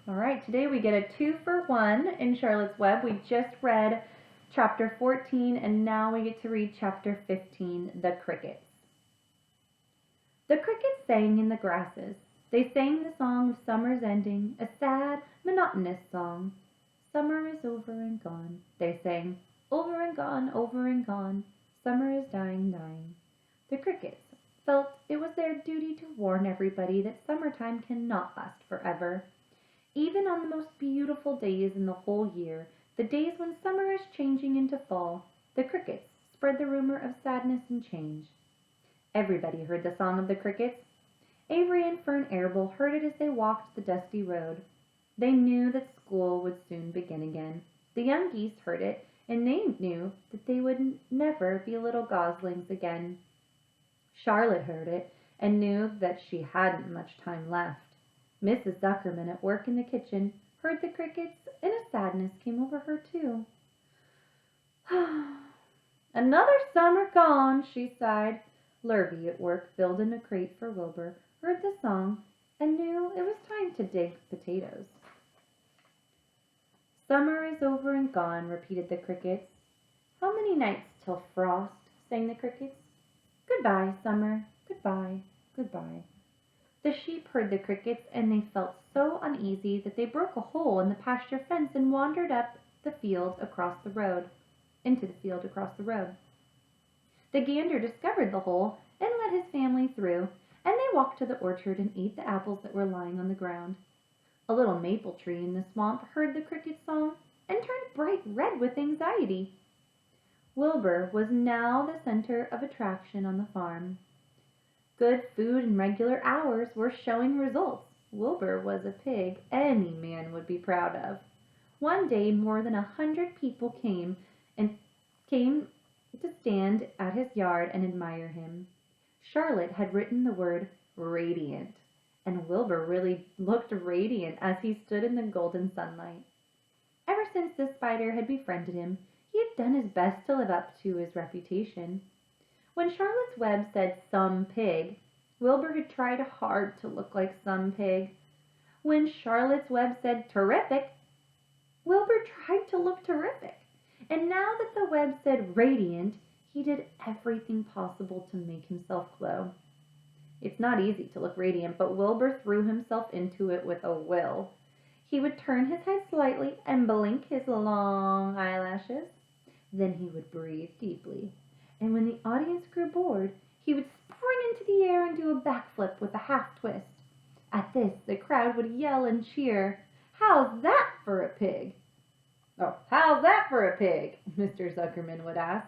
All right, today we get a 2-for-1 in Charlotte's Web. We just read chapter 14 and now we get to read chapter 15, The Crickets. The crickets sang in the grasses. They sang the song of summer's ending, a sad, monotonous song. Summer is over and gone, they sang. Over and gone, over and gone. Summer is dying, dying. The crickets felt it was their duty to warn everybody that summertime cannot last forever. Even on the most beautiful days in the whole year, the days when summer is changing into fall, the crickets spread the rumor of sadness and change. Everybody heard the song of the crickets. Avery and Fern Arable heard it as they walked the dusty road. They knew that school would soon begin again. The young geese heard it, and they knew that they would never be little goslings again. Charlotte heard it, and knew that she hadn't much time left. Mrs. Zuckerman, at work in the kitchen, heard the crickets, and a sadness came over her too. "Another summer gone," she sighed. Lurvy, at work building a crate for Wilbur, heard the song and knew it was time to dig potatoes. "Summer is over and gone," repeated the crickets. "How many nights till frost?" sang the crickets. "Goodbye, summer, goodbye, goodbye." The sheep heard the crickets, and they felt so uneasy that they broke a hole in the pasture fence and wandered up the field across the road, into the field across the road. The gander discovered the hole and let his family through, and they walked to the orchard and ate the apples that were lying on the ground. A little maple tree in the swamp heard the cricket song and turned bright red with anxiety. Wilbur was now the center of attraction on the farm. Good food and regular hours were showing results. Wilbur was a pig any man would be proud of. One day more than 100 people came to stand at his yard and admire him. Charlotte had written the word radiant, and Wilbur really looked radiant as he stood in the golden sunlight. Ever since the spider had befriended him, he had done his best to live up to his reputation. When Charlotte's Web said "some pig," Wilbur had tried hard to look like some pig. When Charlotte's Web said "terrific," Wilbur tried to look terrific. And now that the web said "radiant," he did everything possible to make himself glow. It's not easy to look radiant, but Wilbur threw himself into it with a will. He would turn his head slightly and blink his long eyelashes. Then he would breathe deeply. And when the audience grew bored, he would spring into the air and do a backflip with a half twist. At this, the crowd would yell and cheer. "How's that for a pig?" "Oh, how's that for a pig?" Mr. Zuckerman would ask,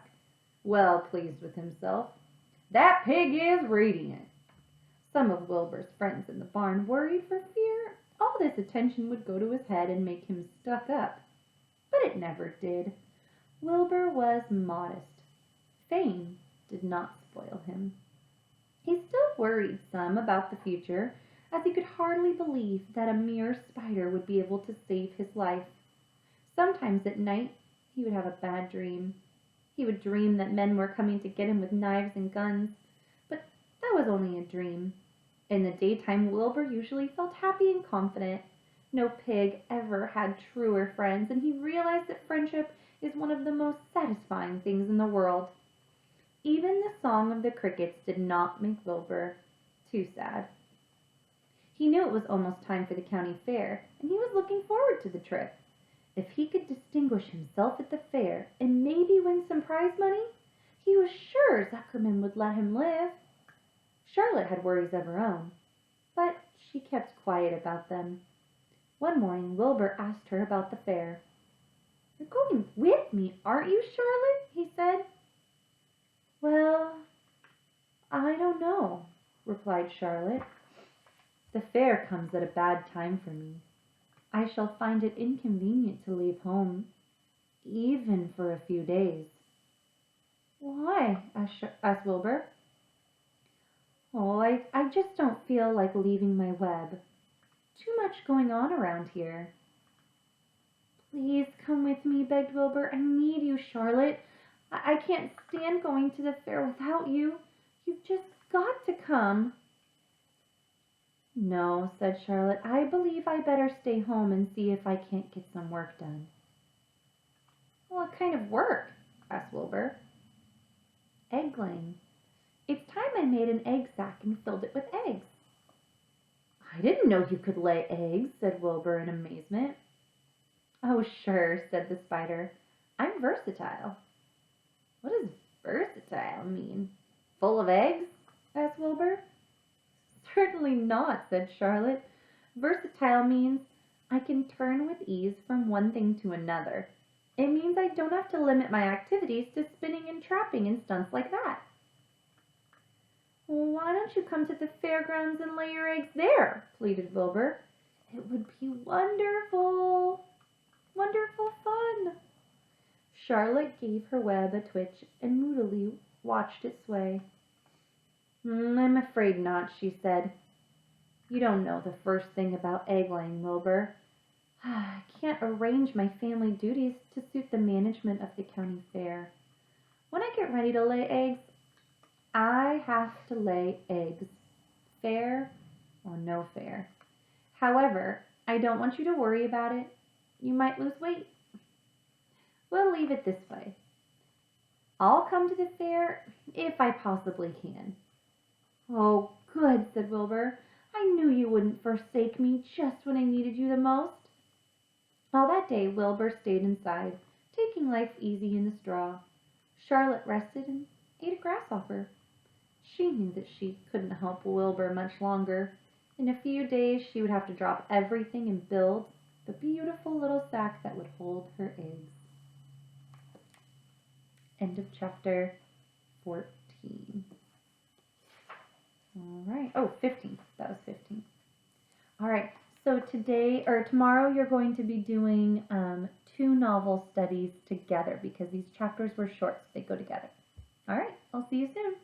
well pleased with himself. "That pig is radiant." Some of Wilbur's friends in the barn worried for fear all this attention would go to his head and make him stuck up. But it never did. Wilbur was modest. Fame did not spoil him. He still worried some about the future, as he could hardly believe that a mere spider would be able to save his life. Sometimes at night he would have a bad dream. He would dream that men were coming to get him with knives and guns, but that was only a dream. In the daytime, Wilbur usually felt happy and confident. No pig ever had truer friends, and he realized that friendship is one of the most satisfying things in the world. Even the song of the crickets did not make Wilbur too sad. He knew it was almost time for the county fair, and he was looking forward to the trip. If he could distinguish himself at the fair and maybe win some prize money, he was sure Zuckerman would let him live. Charlotte had worries of her own, but she kept quiet about them. One morning Wilbur asked her about the fair. "You're going with me, aren't you, Charlotte?" he said. "Well, I don't know," replied Charlotte. "The fair comes at a bad time for me. I shall find it inconvenient to leave home, even for a few days." "Why?" asked Wilbur. "Oh, I just don't feel like leaving my web. Too much going on around here." "Please come with me," begged Wilbur. "I need you, Charlotte. I can't stand going to the fair without you. You've just got to come." No, said Charlotte. I believe I better stay home and see if I can't get some work done. What kind of work? Asked Wilbur. Egg laying. It's time I made an egg sack and filled it with eggs. I didn't know you could lay eggs, said Wilbur in amazement. Oh, sure, said the spider. I'm versatile. What does versatile mean? Full of eggs? Asked Wilbur. Certainly not, said Charlotte. Versatile means I can turn with ease from one thing to another. It means I don't have to limit my activities to spinning and trapping and stunts like that. Well, why don't you come to the fairgrounds and lay your eggs there? Pleaded Wilbur. It would be wonderful. Wonderful fun. Charlotte gave her web a twitch and moodily watched it sway. I'm afraid not, she said. You don't know the first thing about egg-laying, Wilbur. I can't arrange my family duties to suit the management of the county fair. When I get ready to lay eggs, I have to lay eggs, fair or no fair. However, I don't want you to worry about it. You might lose weight. We'll leave it this way. I'll come to the fair if I possibly can. Oh, good, said Wilbur. I knew you wouldn't forsake me just when I needed you the most. All that day, Wilbur stayed inside, taking life easy in the straw. Charlotte rested and ate a grasshopper. She knew that she couldn't help Wilbur much longer. In a few days, she would have to drop everything and build the beautiful little sack that would hold her eggs. End of chapter 14. All right. Oh, 15. That was 15. All right. So tomorrow you're going to be doing 2 novel studies together because these chapters were short, so they go together. All right. I'll see you soon.